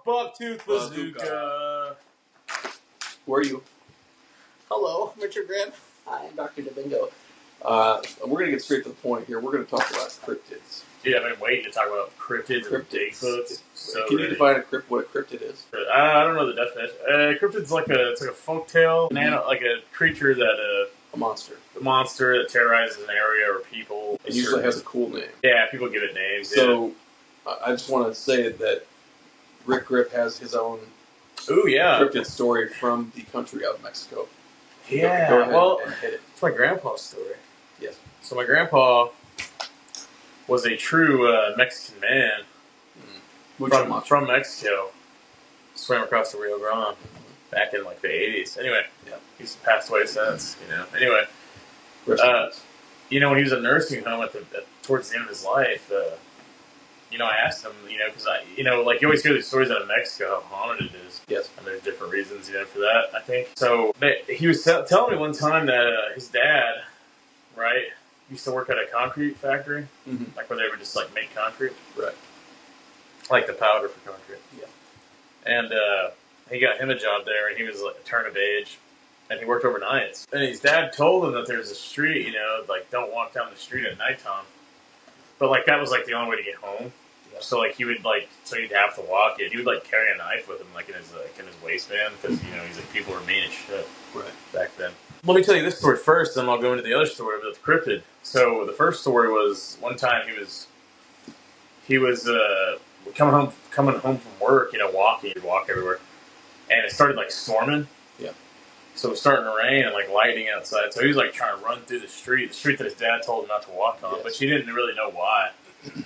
BuckTooth Bazooka. Who are you? Hello, Richard Grant. Hi, I'm Dr. DeBingo. We're going to get straight to the point here. We're going to talk about cryptids. Dude, I've been waiting to talk about cryptids and Bigfoots. Can you define what a cryptid is? I don't know the definition. Cryptid's like a folktale, like a creature that a monster that terrorizes an area or people. It usually has a cool name. Yeah, people give it names. So I just want to say that Rick Griff has his own cryptid story from the country of Mexico. Yeah, go ahead and hit it. It's my grandpa's story. Yes. So my grandpa was a true Mexican man from Mexico. Swam across the Rio Grande back in like the 80s. Anyway, he's passed away since. Anyway, when he was in a nursing home towards the end of his life, I asked him, because like you always hear these stories out of Mexico how haunted it is. Yes. And there's different reasons, for that, I think. So he was telling me one time that his dad, right, used to work at a concrete factory, like where they would just like make concrete, right, like the powder for concrete. Yeah. And he got him a job there, and he was like a turn of age, and he worked overnights. And his dad told him that there's a street, like don't walk down the street at nighttime. But like that was like the only way to get home. Yeah. So like he would he'd have to walk it. He would like carry a knife with him like in his waistband because he's like people were mean as shit back then. Let me tell you this story first, then I'll go into the other story about the cryptid. So the first story was one time he was coming home from work, walking, he'd walk everywhere, and it started like storming. Yeah. So it was starting to rain and like lightning outside. So he was like trying to run through the street that his dad told him not to walk on, but he didn't really know why.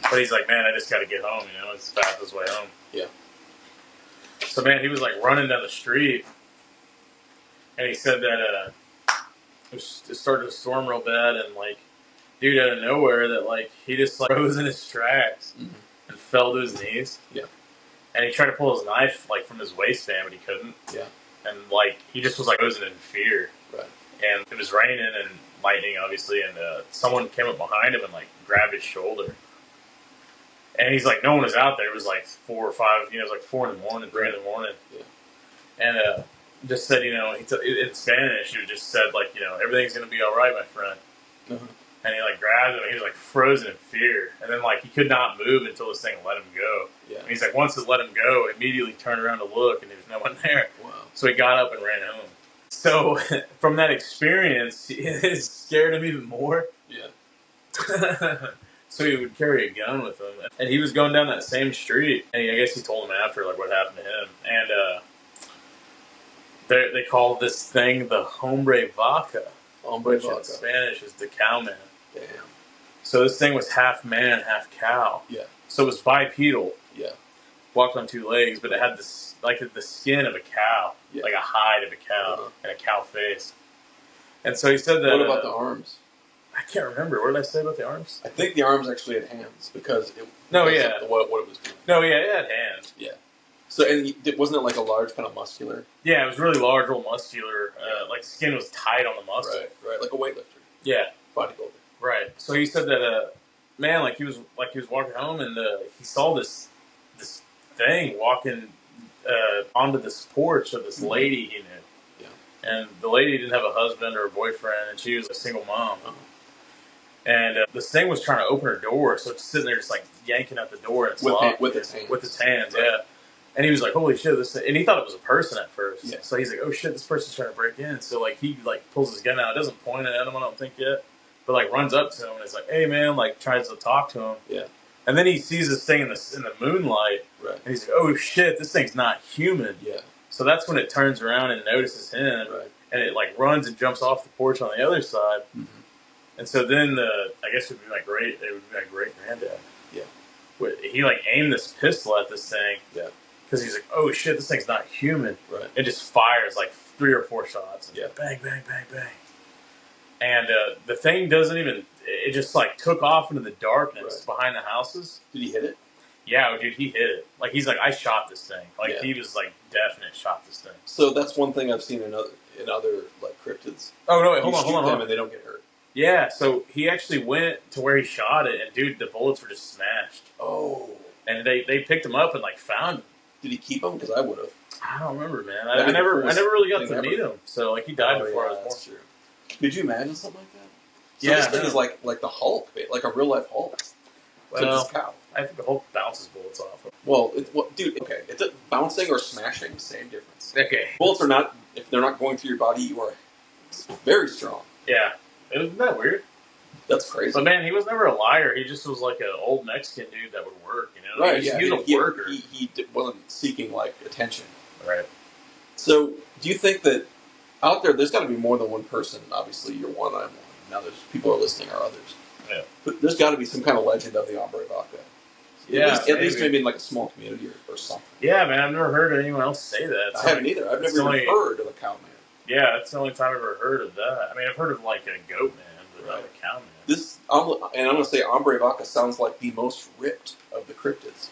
But he's like, man, I just got to get home. It's the fastest way home. Yeah. So man, he was like running down the street, and he said that it started to storm real bad, and like, dude, out of nowhere, that like he just like froze in his tracks and fell to his knees. Yeah. And he tried to pull his knife like from his waistband, but he couldn't. Yeah. And like he just was like frozen in fear. Right. And it was raining and lightning, obviously, and someone came up behind him and like grabbed his shoulder. And he's like, no one was out there. It was like 4 or 5. It was like 4 in the morning, 3 in the morning. Yeah. And just said, in Spanish, he just said like, everything's gonna be all right, my friend. And he like grabbed him, and he was like frozen in fear. And then like he could not move until this thing let him go. Yeah. And he's like, once it let him go, immediately turned around to look, and there was no one there. Wow. So he got up and ran home. So from that experience, it scared him even more. Yeah. So he would carry a gun with him, and he was going down that same street. And I guess he told him after like what happened to him. And they call this thing the hombre vaca. Which in Spanish is the cowman. Damn. So this thing was half man, half cow. Yeah. So it was bipedal. Yeah. Walked on 2 legs, but it had this like the skin of a cow, like a hide of a cow, and a cow face. And so he said that. What about the arms? I can't remember. What did I say about the arms? I think the arms actually had hands because it. What it was doing. No, yeah, it had hands. Yeah. So, and wasn't it like a large kind of muscular? Yeah, it was really large, real muscular. Like the skin was tight on the muscle. Right, like a weightlifter. Yeah, bodybuilder. Right. So he said that, man, like he was walking home, and he saw this thing walking onto this porch of this lady he knew. Yeah. And the lady didn't have a husband or a boyfriend, and she was a single mom. And this thing was trying to open her door, so it's sitting there just like yanking at the door, and it's locked with its hands. With its hands, yeah. And he was like, holy shit, and he thought it was a person at first. Yeah. So he's like, oh shit, this person's trying to break in. So like he like pulls his gun out, doesn't point it at him, I don't think yet, but like runs up to him and is like, hey man, like tries to talk to him. Yeah. And then he sees this thing in the moonlight, and he's like, oh shit, this thing's not human. Yeah. So that's when it turns around and notices him, and it like runs and jumps off the porch on the other side. And so then I guess it would be my great granddad. Yeah. He like aimed this pistol at this thing. Yeah. Because he's like, oh shit, this thing's not human. Right. It just fires like 3 or 4 shots. And bang, bang, bang, bang. And the thing doesn't even, it just like took off into the darkness behind the houses. Did he hit it? Yeah, dude, he hit it. Like he's like, I shot this thing. Like he was like definite shot this thing. So that's one thing I've seen in other like cryptids. Oh no, wait, hold on. And they don't get hurt. Yeah, so he actually went to where he shot it, and dude, the bullets were just smashed. Oh. And they picked him up and like found him. Did he keep them? Because I would have. I don't remember, man. I never really got to meet him. So like he died before I was born. That's true. Could you imagine something like that? So yeah, this thing is like the Hulk, like a real life Hulk. Well, this cow. I think the Hulk bounces bullets off. Well, dude, okay, it's bouncing or smashing, same difference. Okay, bullets are not, if they're not going through your body, you are very strong. Yeah, isn't that weird? That's crazy. But man, he was never a liar. He just was like an old Mexican dude that would work. You know, right? He was a worker. He wasn't seeking like attention. Right. So, do you think that out there's got to be more than one person? Obviously, you're one. I'm one. Now, there's people are listening, or others. Yeah. But there's got to be some kind of legend of the Hombre Vaca. Yeah, at least maybe in like a small community or something. Yeah, man, I've never heard anyone else say that. I haven't either. I've never even heard of a cowman. Yeah, that's the only time I've ever heard of that. I mean, I've heard of like a goat man, but not a cow man. And I'm going to say Hombre Vaca sounds like the most ripped of the cryptids.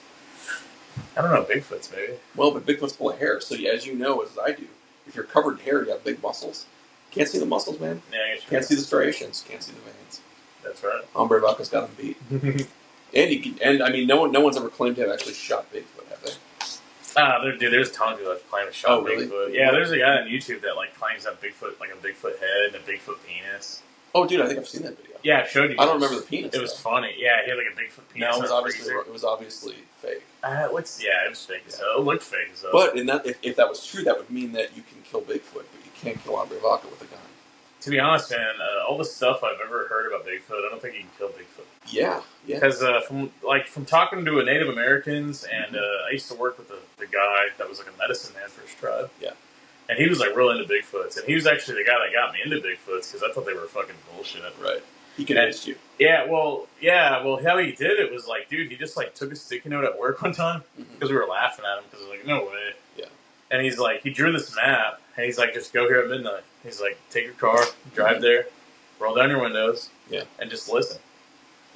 I don't know, Bigfoot's maybe. Well, but Bigfoot's full of hair, so as you know, as I do, if you're covered in hair, you have big muscles. Can't see the muscles, man. Yeah, I guess you can't see the striations. Can't see the veins. That's right. Hombre Vaca's got him beat. And I mean, no one's ever claimed to have actually shot Bigfoot, have they? There's tons of people that claim to shot really? Bigfoot. Yeah, there's a guy on YouTube that like claims to have Bigfoot, like a Bigfoot head and a Bigfoot penis. Oh, dude, I think I've seen that video. Yeah, I showed you. I don't remember the penis. It was funny. Yeah, he had like a Bigfoot penis. No, it was obviously fake. It was fake as hell. It looked fake as hell. But if that was true, that would mean that you can kill Bigfoot, but you can't kill Hombre Vaca with a gun. To be honest, man, all the stuff I've ever heard about Bigfoot, I don't think you can kill Bigfoot. Yeah. Because from talking to Native Americans, and I used to work with the guy that was like a medicine man for his tribe. Yeah. And he was like real into Bigfoots, and he was actually the guy that got me into Bigfoots because I thought they were fucking bullshit. Right. He convinced you. Yeah. Well, how he did it was like, dude, he just like took a sticky note at work one time because we were laughing at him because like, no way. Yeah. And he's like, he drew this map, and he's like, just go here at midnight. He's like, take your car, drive there, roll down your windows, and just listen.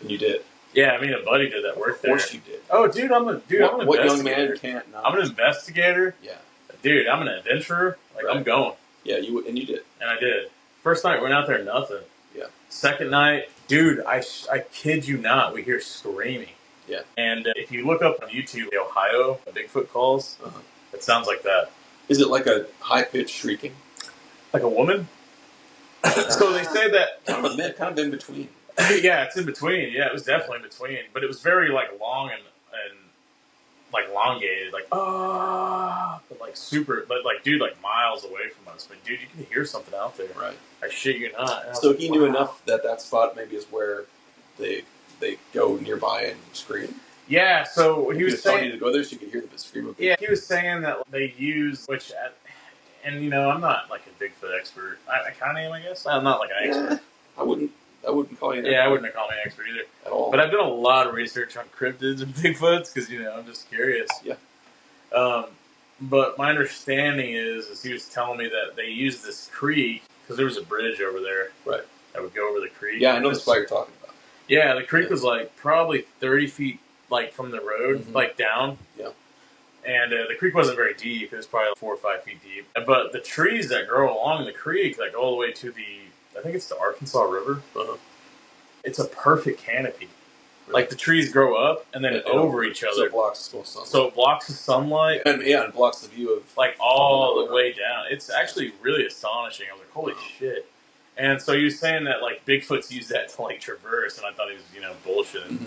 And you did. Yeah, I mean, a buddy did that work there. Of course you did. Oh, dude, I'm an investigator. What young man can't not? I'm an investigator. Yeah. Dude, I'm an adventurer. Like, I'm going. Yeah, you did. And I did. First night, went out there, nothing. Yeah. Second night, dude, I kid you not, we hear screaming. Yeah. And if you look up on YouTube, the Ohio Bigfoot calls, it sounds like that. Is it like a high-pitched shrieking? Like a woman? So they say that... kind of in between. Yeah, it's in between. Yeah, it was definitely in between. But it was very, like, long and like, elongated. Like, but, like, super... But, like, dude, like, miles away from us. But, dude, you can hear something out there. Right. I shit you not. So he knew enough that spot maybe is where they go nearby and scream? Yeah, so he was telling you to go there so you could hear the scream. Yeah, he was saying that they use, and you know, I'm not like a Bigfoot expert. I kind of am, I guess. I'm not like an expert. I wouldn't call you that. Yeah, I wouldn't call me an expert either. At all. But I've done a lot of research on cryptids and Bigfoots because, you know, I'm just curious. Yeah. But my understanding is he was telling me that they use this creek because there was a bridge over there. Right. That would go over the creek. Yeah, I know the spot you're talking about. Yeah, the creek was like probably 30 feet like from the road, like down. Yeah. And the creek wasn't very deep. It was probably 4 or 5 feet deep. But the trees that grow along the creek, like all the way to I think it's the Arkansas River. It's a perfect canopy. Really? Like the trees grow up and then over each other. So it blocks the sunlight. So it blocks the sunlight. And it blocks the view of... Like all the way down. It's actually really astonishing. I was like, holy shit. And so he was saying that like Bigfoot's use that to like traverse, and I thought he was, you know, bullshitting.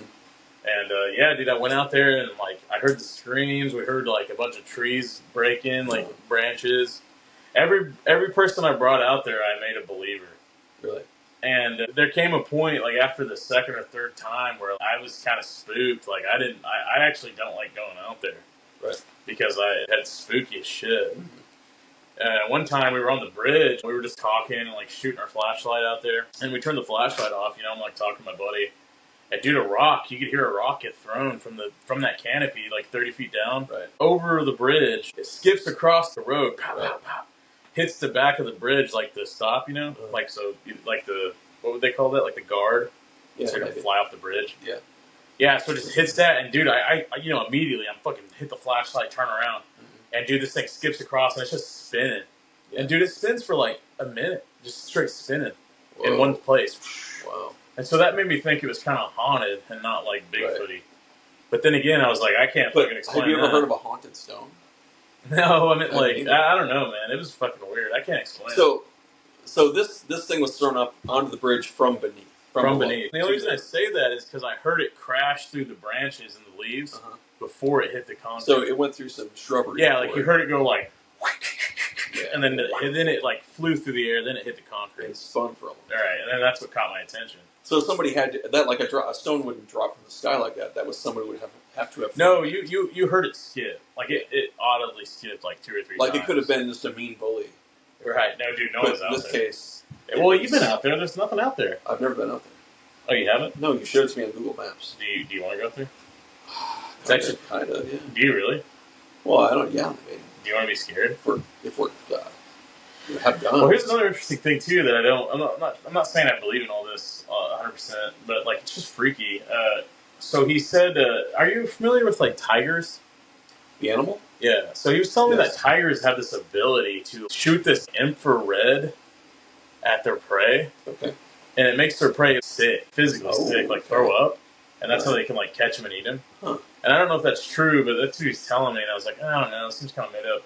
And yeah, dude, I went out there and like I heard the screams. We heard like a bunch of trees breaking, like branches. Every person I brought out there, I made a believer. Really? And there came a point like after the second or third time where I was kind of spooked. Like I actually don't like going out there, right? Because I had spooky as shit. One time we were on the bridge, we were just talking and like shooting our flashlight out there, and we turned the flashlight off. You know, I'm like talking to my buddy. And dude, a rock, you could hear a rock get thrown from that canopy, like 30 feet down, over the bridge. It skips across the road, pow, pow, pow, hits the back of the bridge, like the stop, you know, like so, like the what would they call that, like the guard, so you can fly off the bridge. Yeah, yeah. So it just hits that, and dude, I you know, immediately I'm fucking hit the flashlight, turn around, and dude, this thing skips across, and it's just spinning, and dude, it spins for like a minute, just straight spinning in one place. Wow. And so that made me think it was kind of haunted and not like Bigfooty. But then again, I was like, I can't fucking explain. Have you ever heard of a haunted stone? No, I mean, like, I don't know, man. It was fucking weird. I can't explain it. So this thing was thrown up onto the bridge from beneath. From beneath. The only reason I say that is because I heard it crash through the branches and the leaves before it hit the concrete. So it went through some shrubbery. Yeah, like you heard it go like, and then it like flew through the air. Then it hit the concrete. It spun for a moment. All right, and then that's what caught my attention. So somebody had that, like a stone wouldn't drop from the sky like that. That was somebody would have to have. No, you heard it skip. Like it audibly skipped like 2 or 3 times. Like it could have been just a mean bully. Right. No, dude, no one's out there. In this case... Well, you've been out there. There's nothing out there. I've never been out there. Oh, you haven't? No, you showed it to me on Google Maps. Do you want to go through? It's actually kind of, yeah. Do you really? Well, I don't, yeah. I mean, do you want to be scared? If we're have guns. Well, here's another interesting thing, too, that I'm not saying I believe in all this 100%, but, like, it's just freaky. So he said, are you familiar with, like, tigers? The animal? Yeah. So he was telling me that tigers have this ability to shoot this infrared at their prey. Okay. And it makes their prey sick, physically sick, like throw up. And that's how they can, like, catch them and eat them. Huh. And I don't know if that's true, but that's what he was telling me. And I was like, I don't know. It seems kind of made up.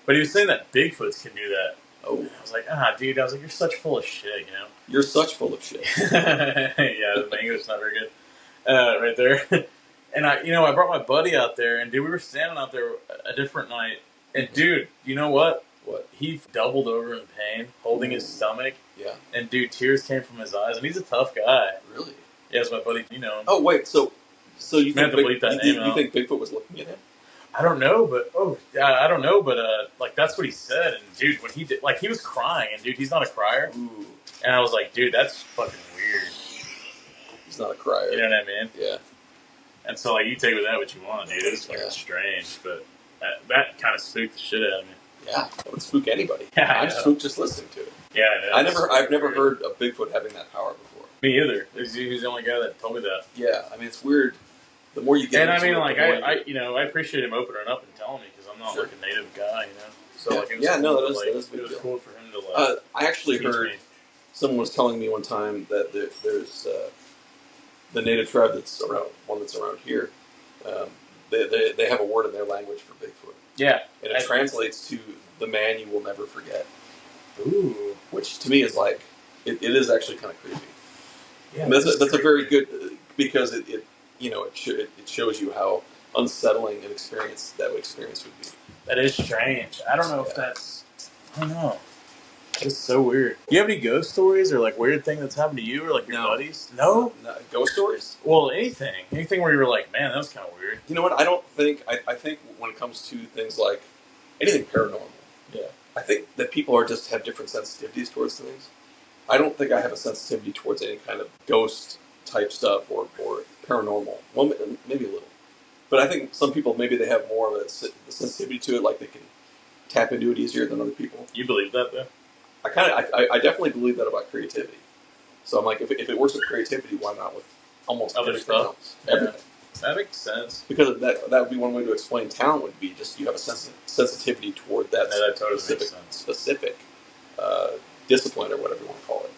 But he was saying that Bigfoots can do that. Oh. I was like, dude. I was like, you're such full of shit, you know? You're such full of shit. Yeah, the English's not very good. Right there. And I brought my buddy out there, and dude, we were standing out there a different night. And dude, you know what? What? He doubled over in pain, holding his stomach. Yeah. And dude, tears came from his eyes, and he's a tough guy. Really? Yeah, it's my buddy, you know. Oh wait, so you think you think Bigfoot was looking at him? I don't know, but like that's what he said. And dude, when he did, like he was crying, and dude, he's not a crier. Ooh. And I was like, dude, that's fucking weird. He's not a crier. You know what I mean? Yeah. And so like you take with that what you want, dude. It was fucking strange, but that kind of spooked the shit out of me. Yeah, that would spook anybody. Yeah, I'm spooked just listening to it. Yeah, I know. I've never heard of Bigfoot having that power before. Me either. He's the only guy that told me that. Yeah, I mean it's weird. The more you get, and I mean, like I appreciate him opening up and telling me because I'm not like a native guy, you know. So like, it was cool, it was cool for him to like. I actually heard someone was telling me one time that there's the native tribe that's around here. They have a word in their language for Bigfoot. Yeah, and it translates to the man you will never forget. Ooh, which to me is like it is actually kind of creepy. Yeah, and that's a very good because it shows you how unsettling an experience would be. That is strange. I don't know if that's. I don't know. It's so weird. Do you have any ghost stories or like weird thing that's happened to you or like your buddies? No? Ghost stories? Well, anything where you were like, man, that was kind of weird. You know what? I don't think. I think when it comes to things like anything paranormal, I think that people have different sensitivities towards things. I don't think I have a sensitivity towards any kind of ghost type stuff or paranormal. Well, maybe a little. But I think some people, maybe they have more of a sensitivity to it, like they can tap into it easier than other people. You believe that, though? I definitely believe that about creativity. So I'm like, if it works with creativity, why not with almost other everything stuff? else? Yeah. Everything. That makes sense. Because that would be one way to explain talent would be just you have a sensitivity toward that, totally specific discipline or whatever you want to call it.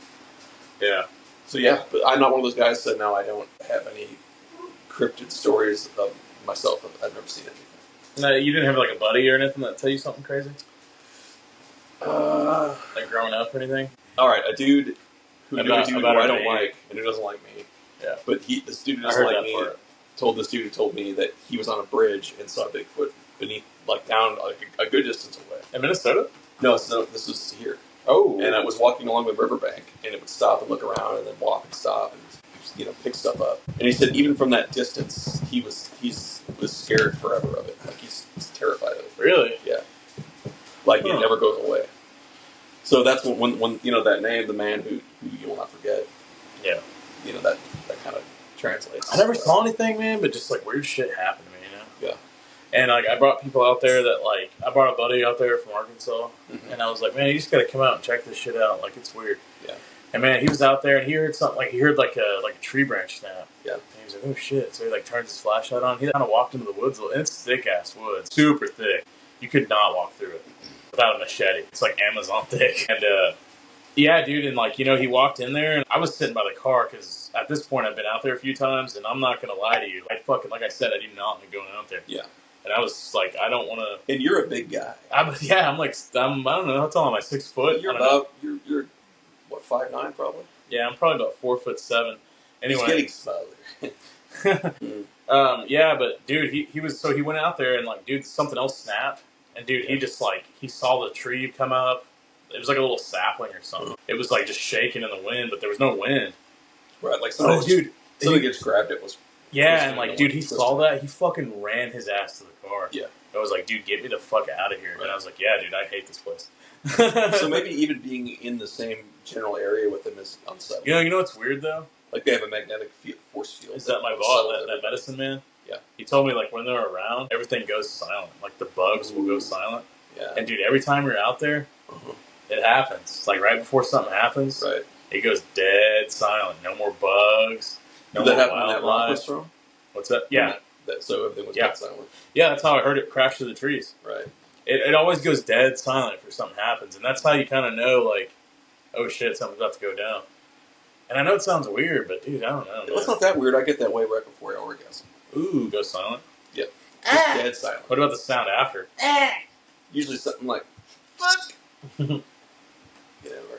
Yeah. So yeah, but I'm not one of those guys that now I don't have any cryptid stories of myself. I've never seen anything. No, you didn't have like a buddy or anything that tell you something crazy? Like growing up or anything? All right, a dude who knew a dude who I don't like and who doesn't like me. Yeah. But this dude who doesn't like me told this dude who told me that he was on a bridge and saw Bigfoot beneath, like down like a good distance away. In Minnesota? No, this was here. Oh. And I was walking along the riverbank, and it would stop and look around, and then walk and stop, and pick stuff up. And he said even from that distance, he was scared forever of it. Like he's terrified of it. Really? Yeah. Like it never goes away. So that's when that name, the man who you will not forget. Yeah. That kind of translates. I never saw anything, man, but just like weird shit happened to me, you know? Yeah. And like I brought people out there that like I brought a buddy out there from Arkansas, and I was like, man, you just gotta come out and check this shit out. Like it's weird. Yeah. And man, he was out there and he heard something like a tree branch snap. Yeah. And he was like, oh shit! So he like turns his flashlight on. He kind of walked into the woods, and it's thick ass woods, super thick. You could not walk through it without a machete. It's like Amazon thick. And Yeah, dude, and like, he walked in there, and I was sitting by the car, because at this point I've been out there a few times, and I'm not going to lie to you. I fucking, like I said, I do not like going out there. Yeah. And I was like, I don't want to... And you're a big guy. I'm like, I don't know, how tall am I, 6 foot? You're you're what, 5'9" probably? Yeah, I'm probably about 4'7". Anyway. He's getting smaller. Yeah, but dude, he went out there, and like, dude, something else snapped, and dude, he just like, he saw the tree come up. It was like a little sapling or something. It was like just shaking in the wind, but there was no wind. Right, like somebody just grabbed it. Yeah, and like, dude, he saw that. He fucking ran his ass to the car. Yeah. I was like, dude, get me the fuck out of here. Right. And I was like, yeah, dude, I hate this place. So maybe even being in the same general area with them is unsettling. You know what's weird though? Like they have a magnetic force field. Is that my boss, that medicine man? Yeah. He told me like when they're around, everything goes silent. Like the bugs will go silent. Yeah. And dude, every time you're out there, it happens. Like right before something happens, right? It goes dead silent. No more bugs. No Did more that happen when that rock was thrown? What's that? Yeah. So everything was dead silent. Yeah, that's how I heard it crash through the trees. Right. It always goes dead silent if something happens, and that's how you kind of know, like, oh shit, something's about to go down. And I know it sounds weird, but dude, I don't know. It's not that weird. I get that way right before I orgasm. Ooh, go silent. Yep. Dead silent. What about the sound after? Usually something like fuck. Or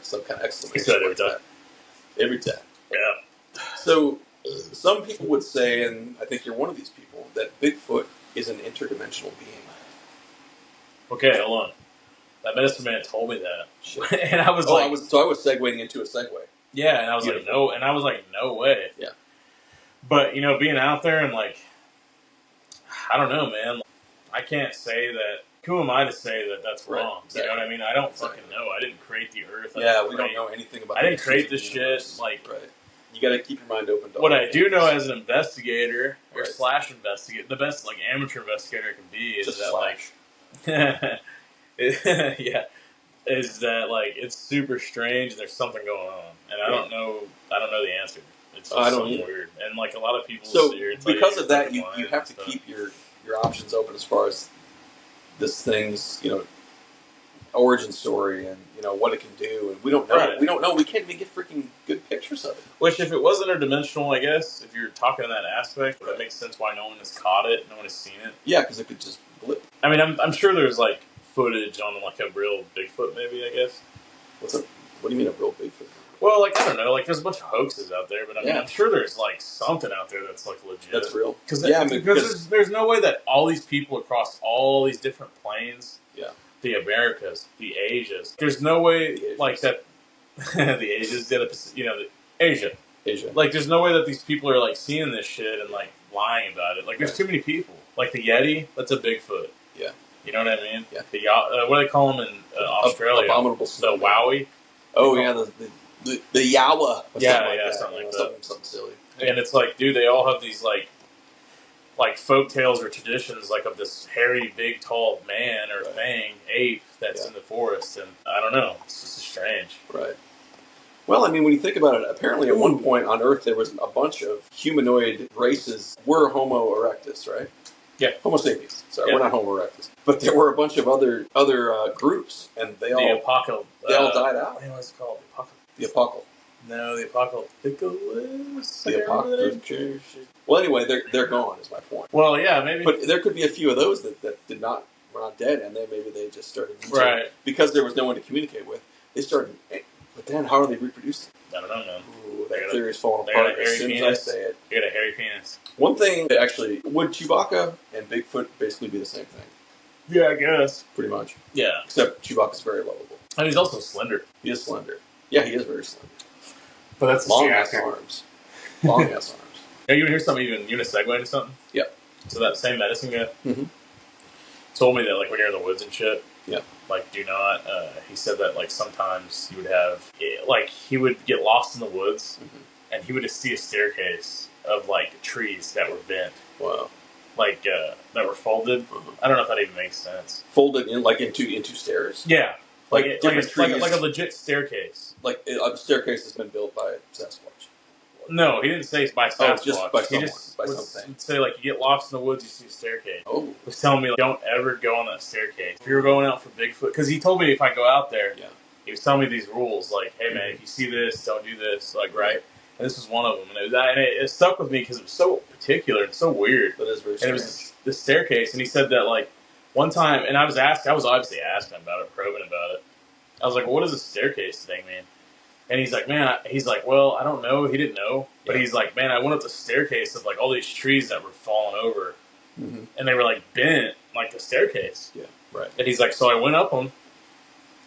some kind of exclamation. You said it every time. Every time. Yeah. So some people would say, and I think you're one of these people, that Bigfoot is an interdimensional being. Okay, hold on. That medicine man told me that, Shit. and I was I was segueing into a segue. Yeah, and I was like, no way. Yeah. But being out there and like, I don't know, man. I can't say that. Who am I to say that that's wrong? Exactly. You know what I mean? I don't fucking know. I didn't create the earth. We don't know anything about. I didn't create this shit. Like, right. You got to keep your mind open. To what I do know as an investigator or right. / investigator, the best like amateur investigator I can be is just that slash. Yeah, is that like it's super strange and there's something going on, and I don't know the answer. It's just so weird, and like a lot of people. So because of that, you have to keep your options open as far as this thing's origin story and what it can do, and we don't know. Right. We don't know. We can't even get freaking good pictures of it. Which, if it was interdimensional, I guess if you're talking in that aspect, that makes sense. Why no one has caught it, no one has seen it. Yeah, because it could just blip. I mean, I'm sure there's like footage on like a real Bigfoot, maybe. I guess. What do you mean a real Bigfoot? Well, like I don't know. Like there's a bunch of hoaxes out there, but I mean, I'm sure there's like something out there that's like legit. That's real. Because there's no way that all these people across all these different planes. Yeah. The Americas, the Asias. There's no way like that. The Asias, Asia. Like, there's no way that these people are like seeing this shit and like lying about it. Like, there's too many people. Like the Yeti, that's a Bigfoot. Yeah. You know what I mean? Yeah. The what do they call them in Australia? Abominable the Wowie. Oh yeah, the Yawa. Something like that. Something silly. And it's like, dude, they all have these like folk tales or traditions like of this hairy, big, tall man or thing, ape that's in the forest, and I don't know. It's just strange. Right. Well, I mean, when you think about it, apparently at one point on Earth there was a bunch of humanoid races. We're Homo erectus, right? Yeah. Homo sapiens. Sorry, we're not Homo erectus. But there were a bunch of other groups, and they all died out. What's it called? The apocalypse. No, the apocalypse. The apocalypse. Well, anyway, they're gone. Is my point. Well, yeah, maybe. But there could be a few of those that were not dead, and then maybe they just started because there was no one to communicate with. They started. But then, how are they reproducing? I don't know, man. Ooh, that theory is falling apart as soon as I say it. You got a hairy penis. One thing, actually, would Chewbacca and Bigfoot basically be the same thing? Yeah, I guess. Pretty much. Yeah. Except Chewbacca's very lovable. And he's also slender. He is slender. Yeah, he is very slender. But that's long-ass arms. Long-ass arms. Yeah, you want to hear something even? You want to segue into something? Yep. So that same medicine guy told me that, like, when you're in the woods and shit, like, do not, he said that, like, sometimes he would have, like, he would get lost in the woods, and he would just see a staircase of, like, trees that were bent. Wow. Like, that were folded. I don't know if that even makes sense. Folded in, like, into stairs? Yeah. Like a legit staircase. Like a staircase that's been built by Sasquatch. No, he didn't say it's by Sasquatch. Just by someone. He just would say, like, you get lost in the woods, you see a staircase. Oh. He was telling me, like, don't ever go on that staircase. If you're going out for Bigfoot, because he told me if I go out there, He was telling me these rules, like, hey man, if you see this, don't do this, like, right? And this was one of them, and it stuck with me because it was so particular and so weird. That is very and strange. it was this staircase, and he said that like one time, and I was obviously asking him about it, probing about it. I was like, well, what does a staircase thing mean? And he's like, man, well, I don't know. He didn't know, but he's like, man, I went up the staircase of like all these trees that were falling over, and they were like bent like the staircase. Yeah, right. And he's like, so I went up them,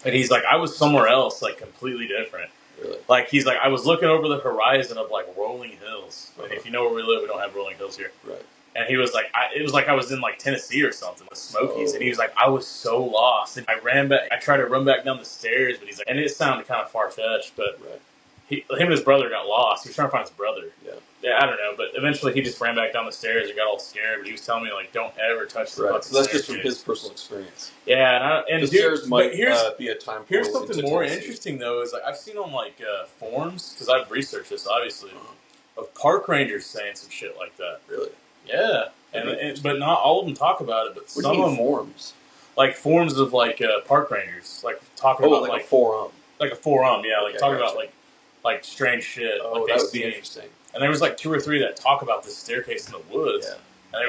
and he's like, I was somewhere else, like completely different. Really? Like he's like, I was looking over the horizon of like rolling hills. And if you know where we live, we don't have rolling hills here. Right. And he was like, it was like I was in like Tennessee or something, the Smokies. And he was like, I was so lost. And I ran back. I tried to run back down the stairs, but he's like, and it sounded kind of far fetched, but him and his brother got lost. He was trying to find his brother. Yeah, I don't know. But eventually he just ran back down the stairs and got all scared. But he was telling me, like, don't ever touch the fucking So that's stairs. just from his personal experience. Yeah, and the stairs might be a time. Here's something more interesting, though, is like I've seen on like forums, because I've researched this, obviously, of park rangers saying some shit like that. Really? Yeah. But not all of them talk about it. But some of them forums, like forums of like park rangers, like talking about like a forum, like a forum, yeah, like talking about like strange shit. Oh, like that would be interesting. And there was like 2 or 3 that talk about this staircase in the woods, and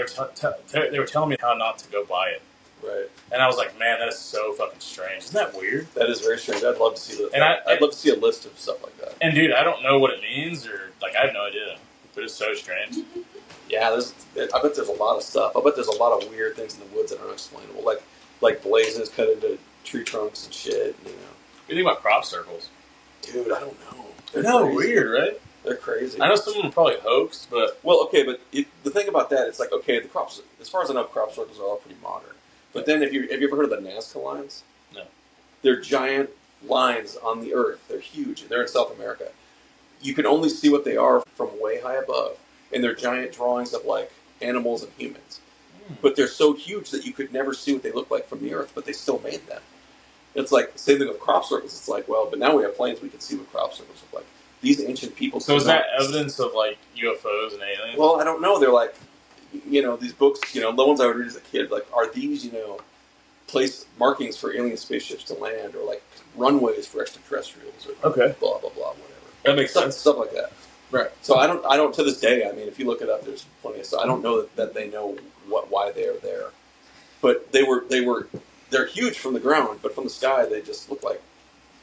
they were telling me how not to go by it. Right. And I was like, man, that is so fucking strange. Isn't that weird? That is very strange. I'd love to see that. And I'd love to see a list of stuff like that. And dude, I don't know what it means, or like I have no idea, but it's so strange. Yeah, I bet there's a lot of stuff. I bet there's a lot of weird things in the woods that are unexplainable, like blazes cut into tree trunks and shit. You know. What do you think about crop circles? Dude, I don't know. They're weird, right? They're crazy. I know some of them are probably hoaxed, but the thing about that, it's like the crops. As far as I know, crop circles are all pretty modern. But then, have you ever heard of the Nazca lines? No. They're giant lines on the earth. They're huge, and they're in South America. You can only see what they are from way high above, and they're giant drawings of like animals and humans. But they're so huge that you could never see what they look like from the earth, but they still made them. It's like the same thing with crop circles. It's like, well, but now we have planes, we can see what crop circles look like. These ancient people. So is that evidence of like UFOs and aliens? Well, I don't know. They're like, these books, the ones I would read as a kid, like, are these, place markings for alien spaceships to land, or like runways for extraterrestrials, or blah blah blah, whatever. That makes sense. Stuff like that. Right. So I don't to this day. I mean, if you look it up, there's plenty of stuff. I don't know that they know why they are there, but they're huge from the ground, but from the sky they just look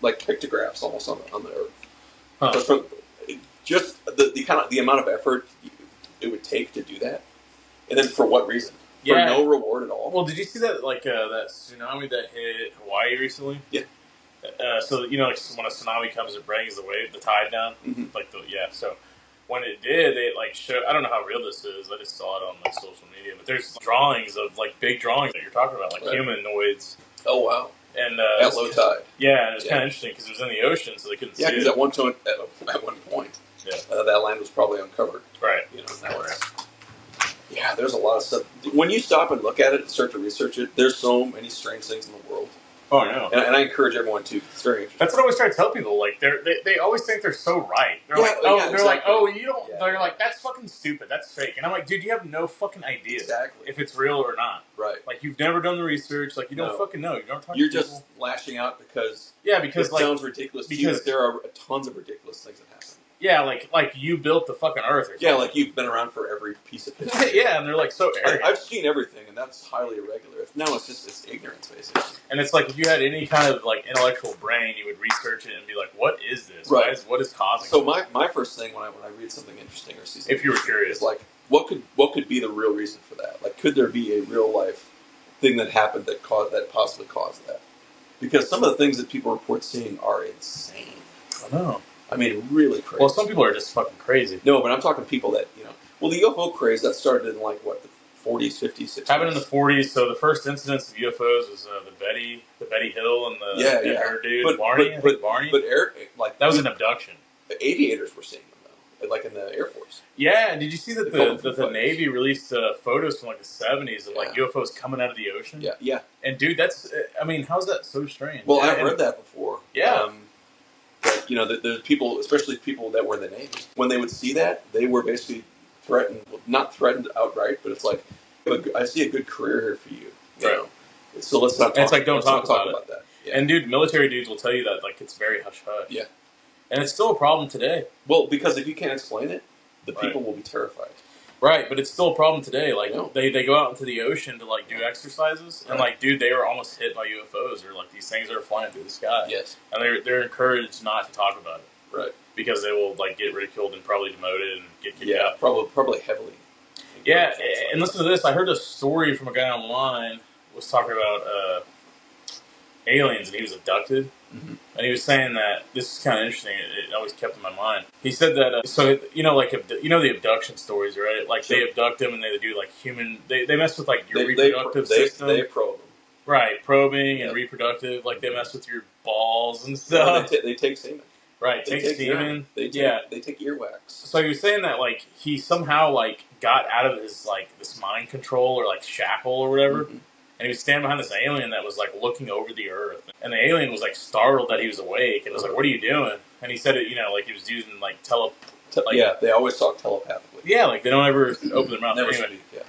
like pictographs almost on the earth. Huh. But from just the amount of effort it would take to do that, and then for what reason? For no reward at all. Well, did you see that that tsunami that hit Hawaii recently? Yeah. So like when a tsunami comes, it brings the tide down. So when it did, they like showed. I don't know how real this is. I just saw it on like social media, but there's drawings of like big drawings that you're talking about, like humanoids. Oh wow. And at low tide. Yeah, and it was kind of interesting because it was in the ocean, so they couldn't see it. Yeah, because at one point, that land was probably uncovered. Right. Yeah, there's a lot of stuff. When you stop and look at it and start to research it, there's so many strange things in the world. Oh, I know. And I encourage everyone to. It's very interesting. That's what I always try to tell people. Like they always think they're so right. They're like, you don't. They're like, that's fucking stupid. That's fake. And I'm like, dude, you have no fucking idea if it's real or not. Right. Like you've never done the research. Like you don't fucking know. You don't talk. You're just lashing out because it sounds ridiculous to you. Because there are tons of ridiculous things that happen. Yeah, like you built the fucking Earth. Or something. Yeah, like you've been around for every piece of history. Yeah, and they're like so arrogant. I've seen everything, and that's highly irregular. It's ignorance, basically. And it's like if you had any kind of like intellectual brain, you would research it and be like, "What is this? Right. What is causing?" So my first thing when I read something interesting or see something, if you were curious, is like, what could be the real reason for that? Like, could there be a real life thing that happened that possibly caused that? Because some of the things that people report seeing are insane. I know. I mean, really crazy. Well, some people are just fucking crazy. No, but I'm talking people that, Well, the UFO craze, that started in, like, what, the 40s, 50s, 60s? Happened in the 40s, so the first incidents of UFOs was the Betty Hill and her dude, Barney. But Eric, like... That was an abduction. The aviators were seeing them, though, like in the Air Force. Yeah, and did you see that the Navy released photos from, like, the 70s of, like, UFOs coming out of the ocean? Yeah. And, dude, how's that so strange? Well, I've read that before. Yeah. There's people, especially people that were in the Navy, when they would see that, they were basically threatened, not threatened outright, but it's like, I see a good career here for you. You know? So let's not talk, it's like, don't talk about that. Yeah. And dude, military dudes will tell you that like it's very hush hush. Yeah. And it's still a problem today. Well, because if you can't explain it, the Right. people will be terrified. Right, but it's still a problem today. Like I know. they go out into the ocean to like do exercises, and Right. like dude, they were almost hit by UFOs or like these things that are flying through the sky. Yes. And they're encouraged not to talk about it. Right. Because they will like get ridiculed and probably demoted and get kicked Yeah. out. Probably heavily. Yeah, and listen to this. I heard a story from a guy online was talking about aliens, and he was abducted. Mm-hmm. And he was saying that this is kind of interesting. It always kept in my mind. He said that so like the abduction stories, right? Like Sure. they abduct them and they do like human. They mess with like your They reproductive system. They probe them. Right, probing and Yeah. reproductive. Like they mess with your balls and No, stuff. they take semen. Right, They take semen. urine. They take earwax. So he was saying that like he somehow like got out of his like this mind control or like shackle or whatever, Mm-hmm. and he was standing behind this alien that was like looking over the earth, and the alien was like startled that he was awake and was like, "What are you doing?" And he said it, like he was using like They always talk telepathically. yeah, like they don't ever open their mouth Never anyway. speak. Yeah.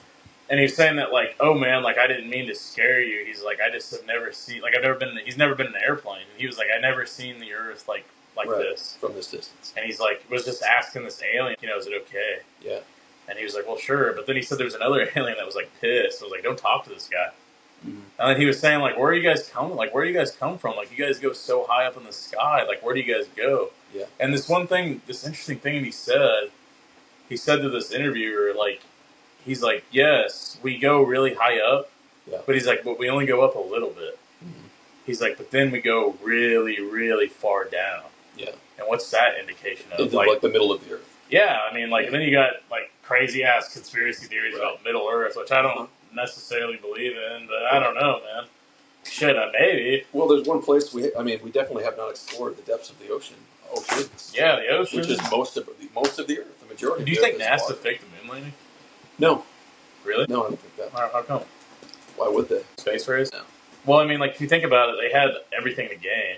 And he was saying that like, "Oh man, like I didn't mean to scare you." He's like, "I just have never seen like I've never been. He's never been in an airplane." And he was like, "I never seen the earth like Right. this From this distance. And he's like, was just asking this alien, is it okay? Yeah. And he was like, well, sure. But then he said there was another alien that was like pissed. I was like, don't talk to this guy. Mm-hmm. And then he was saying like, where are you guys coming? Like, where do you guys come from? Like, you guys go so high up in the sky. Like, where do you guys go? Yeah. And this interesting thing he said to this interviewer, like, he's like, yes, we go really high up. Yeah. But he's like, but we only go up a little bit. Mm-hmm. He's like, but then we go really, really far down. Yeah. And what's that indication of? Into like the middle of the earth. Yeah, I mean, like, and then you got like crazy ass conspiracy theories about Middle Earth, which I don't necessarily believe in, but I don't know, man. Shit, maybe. Well, there's one place we definitely have not explored the depths of the oceans. Yeah, the ocean, which is most of the earth, the majority. Do you think NASA faked the moon landing? No. Really? No, I don't think that. How come? Why would they? Space race? No. Well, I mean, like, if you think about it, they had everything to gain.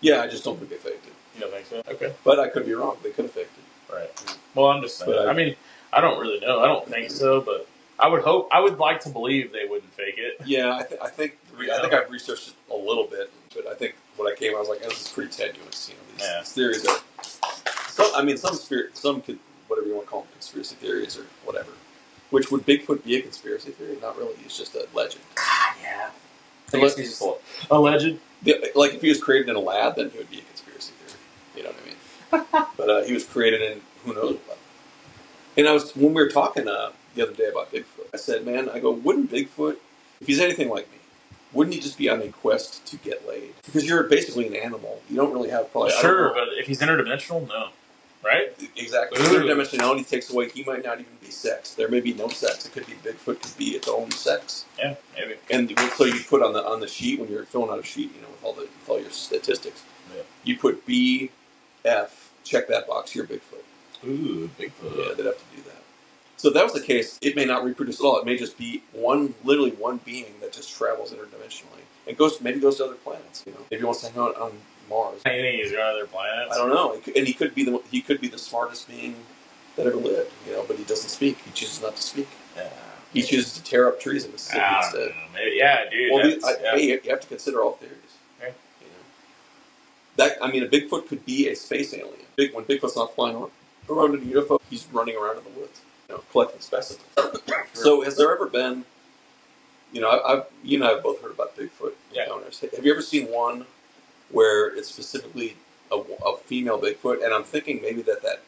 Yeah, I just don't think they faked it. You don't think so? Okay. But I could be wrong. They could have faked it. Right. Well, I'm just saying. But I mean, I don't really know. I don't think so, but I would like to believe they wouldn't fake it. Yeah, I think I've researched it a little bit, but I think when I came, I was like, this is pretty tenuous. These theories are. Some could, whatever you want to call them, conspiracy theories or whatever. Which would Bigfoot be a conspiracy theory? Not really. It's just a legend. Yeah. Alleged. Like if he was created in a lab, then he would be a conspiracy theory. You know what I mean? But he was created in who knows what. And when we were talking the other day about Bigfoot, I said, man, wouldn't Bigfoot, if he's anything like me, wouldn't he just be on a quest to get laid? Because you're basically an animal. You don't really have probably. Sure, but if he's interdimensional, no. Right? Exactly. Ooh. Interdimensionality takes away. He might not even be sex. There may be no sex. It could be Bigfoot could be its own sex. Yeah, maybe. And so you put on the sheet when you're filling out a sheet, with all your statistics. Yeah. You put BF. Check that box. You're Bigfoot. Ooh, Bigfoot. Yeah, they'd have to do that. So if that was the case, it may not reproduce at all. It may just be literally one being that just travels interdimensionally and maybe goes to other planets. Maybe he wants to hang out on Mars. You think he's going to other planets? I don't know. And he could be the smartest being that ever lived. But he doesn't speak. He chooses not to speak. Yeah. He chooses to tear up trees in Mississippi instead. Maybe, yeah, dude. Well, hey, you have to consider all theories. Okay. A Bigfoot could be a space alien. When Bigfoot's not flying around in a UFO, he's running around in the woods, collecting specimens. So, has there ever been? You and I have both heard about Bigfoot encounters. Have you ever seen one where it's specifically a female Bigfoot? And I'm thinking maybe that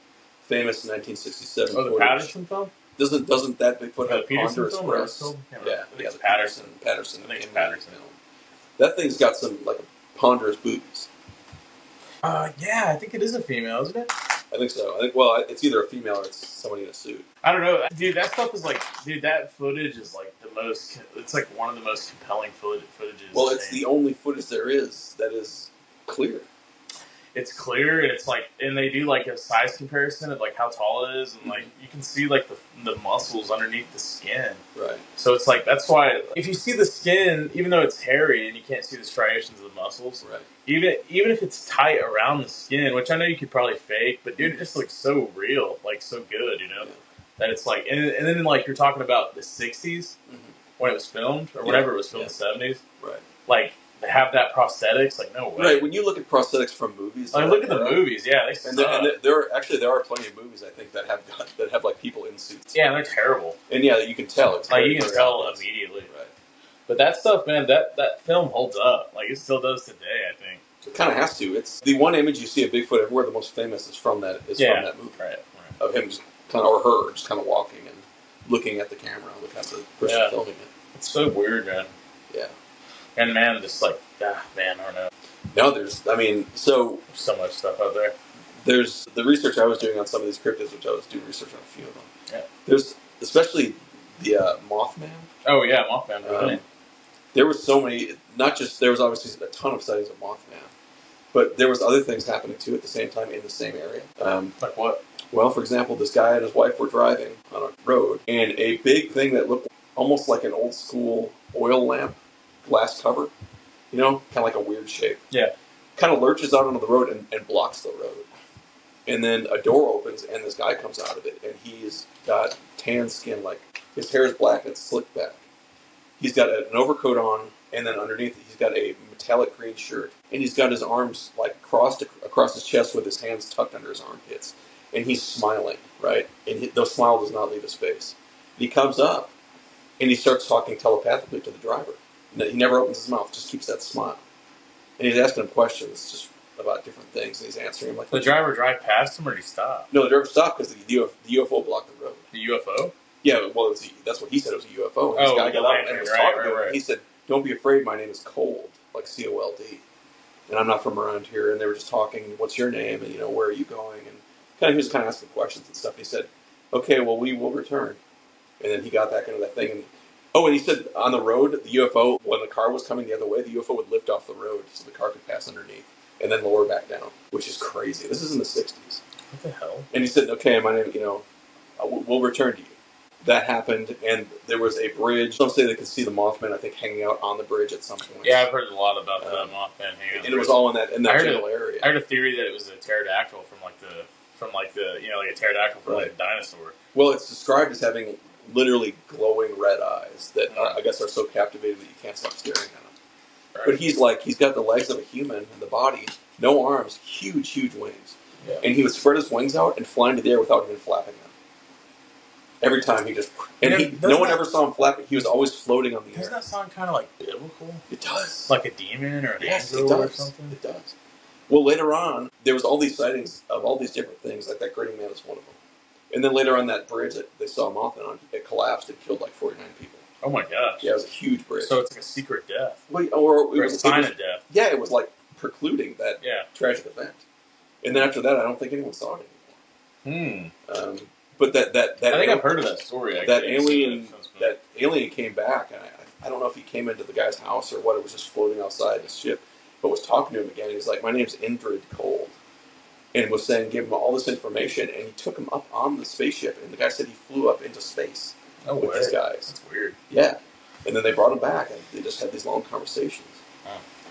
famous 1967. Oh, the Patterson film. Doesn't that Bigfoot have Peterson ponderous film? breasts? Yeah, the Patterson. Patterson. I think it's Patterson. Film. That thing's got some like ponderous boobies. Yeah, I think it is a female, isn't it? I think so. It's either a female or it's somebody in a suit. I don't know, dude. That stuff is like, that footage is like it's like one of the most compelling footages. Well, it's the only footage there is that is clear. It's clear, and it's like, and they do like a size comparison of like how tall it is, and like you can see like the muscles underneath the skin. Right. So it's like, that's why if you see the skin, even though it's hairy and you can't see the striations of the muscles, right? Even if it's tight around the skin, which I know you could probably fake, but dude, it just looks so real, like so good, that it's like, and then like you're talking about the '60s when it was filmed, or whenever it was filmed, the '70s, right? Like have that prosthetics. Like, no way. Right. When you look at prosthetics from movies, like, look at the movies. Yeah, they suck. And there are plenty of movies I think that have like people in suits. Yeah, they're terrible. And yeah, you can tell. It's like you can tell immediately. Right. But that stuff, man, that film holds up. Like it still does today. I think it kind of has to. It's the one image you see of Bigfoot everywhere. The most famous is from that movie. Right. Of him just kind of, or her just kind of walking and looking at the camera, looking at the person filming it. It's so weird, man. Yeah. And man, just like man, I don't know. No, there's so much stuff out there. There's the research I was doing on some of these cryptids, which I was doing research on a few of them. Yeah. There's especially the Mothman. Oh yeah, Mothman. Really? There were so many. There was obviously a ton of studies of Mothman, but there was other things happening too at the same time in the same area. Like what? Well, for example, this guy and his wife were driving on a road, and a big thing that looked almost like an old school oil lamp glass cover, kind of like a weird shape. Yeah. Kind of lurches out onto the road and blocks the road. And then a door opens, and this guy comes out of it, and he's got tan skin, like his hair is black and it's slicked back. He's got an overcoat on, and then underneath it, he's got a metallic green shirt, and he's got his arms like crossed across his chest with his hands tucked under his armpits. And he's smiling, right? And the smile does not leave his face. And he comes up, and he starts talking telepathically to the driver. He never opens his mouth, just keeps that smile. And he's asking him questions just about different things, and he's answering him like... The driver drive past him, or did he stop? No, the driver stopped because the UFO blocked the road. The UFO? Yeah, well, that's what he said, it was a UFO. And this guy got out and was talking to him. And he said, "Don't be afraid, my name is Cold," like COLD. And I'm not from around here. And they were just talking, "What's your name?" And, where are you going? And he was kind of asking questions and stuff. And he said, "Okay, well, we will return." And then he got back into that thing. And he said on the road, the UFO, when the car was coming the other way, the UFO would lift off the road so the car could pass underneath and then lower back down, which is crazy. This is in the 60s. What the hell? And he said, "Okay, my name, we'll return to you." That happened, and there was a bridge. Some say they could see the Mothman, I think, hanging out on the bridge at some point. Yeah, I've heard a lot about the Mothman hanging out. And it was all in that general area. I heard a theory that it was a pterodactyl from like a pterodactyl from like a dinosaur. Well, it's described as having literally glowing red eyes that I guess are so captivating that you can't stop staring at them. Right. But he's got the legs of a human and the body, no arms, huge, huge wings. Yeah. And he would spread his wings out and fly into the air without even flapping them. Every time he just... And no one ever saw him flap it. He was always floating on the air. Doesn't that sound kind of like biblical? It does. Like a demon or an angel or something? It does. Well, later on, there was all these sightings of all these different things, like that grinning man is one of them. And then later on that bridge that they saw Mothman on, it collapsed and killed like 49 people. Oh my gosh. Yeah, it was a huge bridge. So it's like a secret death. Well, or a sign of death. Yeah, it was like precluding that tragic event. And then after that, I don't think anyone saw it anymore. But that I think I've heard of that story. Actually. That alien came back, and I don't know if he came into the guy's house or what. It was just floating outside his ship, but was talking to him again. He was like, "My name's Indrid Cold," and was saying, give him all this information, and he took him up on the spaceship, and the guy said he flew up into space with these guys. That's weird. Yeah, and then they brought him back, and they just had these long conversations,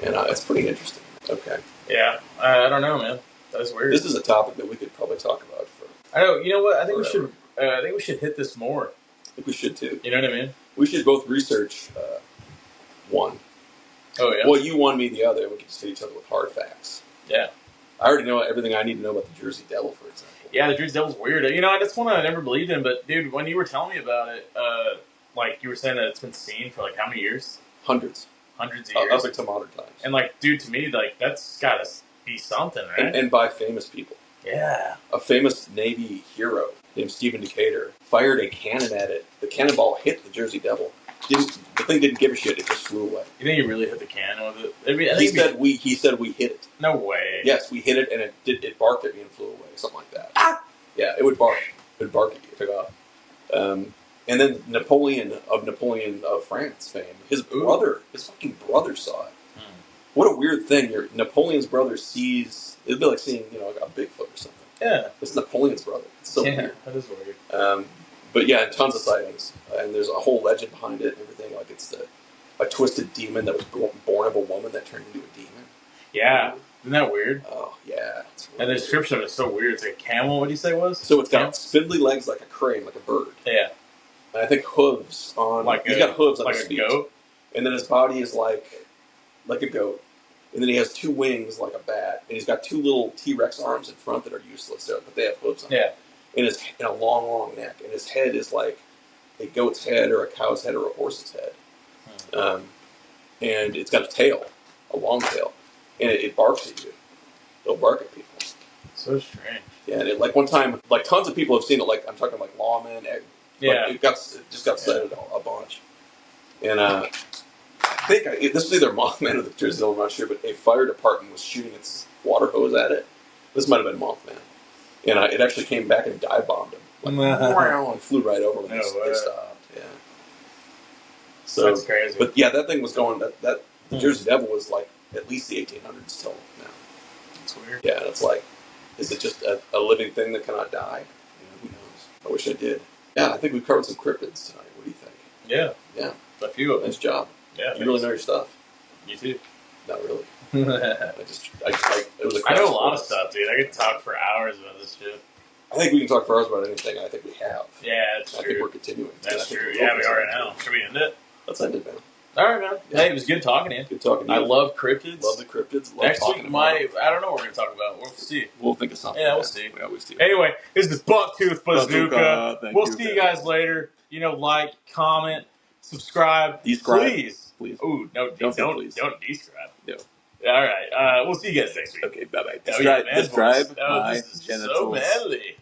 and it's pretty interesting. Okay. Yeah, I don't know, man. That's weird. This is a topic that we could probably talk about for. I know. You know what? I think we should. I think we should hit this more. I think we should too. You know what I mean? We should both research one. Oh yeah. Well, you one, me the other, and we can just hit each other with hard facts. Yeah. I already know everything I need to know about the Jersey Devil, for example. Yeah, the Jersey Devil's weird. That's one I never believed in. But dude, when you were telling me about it, like you were saying that it's been seen for like how many years? Hundreds of years. Up until modern times. And like, dude, to me, like that's gotta be something, right? And by famous people. Yeah. A famous Navy hero named Stephen Decatur fired a cannon at it. The cannonball hit the Jersey Devil. The thing didn't give a shit. It just flew away. You think he really hit the cannon with it? I mean, he said we hit it. No way. Yes, we hit it, and it barked at me and flew away, something like that. Ah! Yeah, it would bark. It would bark at you. It took off. And then Napoleon of France fame, his fucking brother saw it. What a weird thing. Napoleon's brother sees. It'd be like seeing a Bigfoot or something. Yeah, it's Napoleon's brother. It's so weird. That is weird. But yeah, tons of sightings, and there's a whole legend behind it and everything. Like it's a twisted demon that was born of a woman that turned into a demon. Yeah, isn't that weird? Oh yeah. And the description of it is so weird. It's like a camel. What did you say it was? So it's got spindly legs like a crane, like a bird. Yeah. And I think hooves on. He's got hooves on his feet. Like a goat. And then his body is like like a goat, and then he has 2 wings like a bat, and he's got 2 little T-Rex arms in front that are useless, but they have hooves on. Yeah. And a long neck, and his head is like a goat's head or a cow's head or a horse's head. And it's got a tail, a long tail, and it barks at you. It'll bark at people. So strange. Yeah, and like one time, like tons of people have seen it. Like I'm talking like lawmen. Yeah. It just got cited a bunch. And I think this was either Mothman or the Jersey Devil, I'm not sure, but a fire department was shooting its water hose at it. This might have been Mothman. And it actually came back and dive bombed him. Like, and flew right over when they stopped. Yeah. So that's crazy. But yeah, that thing was going, the Jersey Devil was like at least the 1800s till now. That's weird. Yeah, and it's like, is it just a living thing that cannot die? Who knows? I wish I did. Yeah, I think we've covered some cryptids tonight. What do you think? Yeah. Yeah. A few of them. Nice job. Yeah. You really know your stuff. You too. Not really. I It was know a lot of stuff, dude. I could talk for hours about this shit. I think we can talk for hours about anything. I think we have. Yeah, that's true. I think we're continuing. That's true. Yeah, we are right now. Should we end it? Let's end it, man. All right, man. Yeah. Hey, it was good talking to you. Good talking to you. I love cryptids. Love the cryptids. Love Next week, I don't know what we're going to talk about. We'll see. We'll think of something. Yeah, we'll see. We always do. Anyway, this is BuckTooth Bazooka. We'll see you guys man. later. Like, comment, subscribe. Describe. Please. Ooh, no, don't describe. No. All right. We'll see you guys next week. Okay, bye-bye. Describe Describe my this is so manly.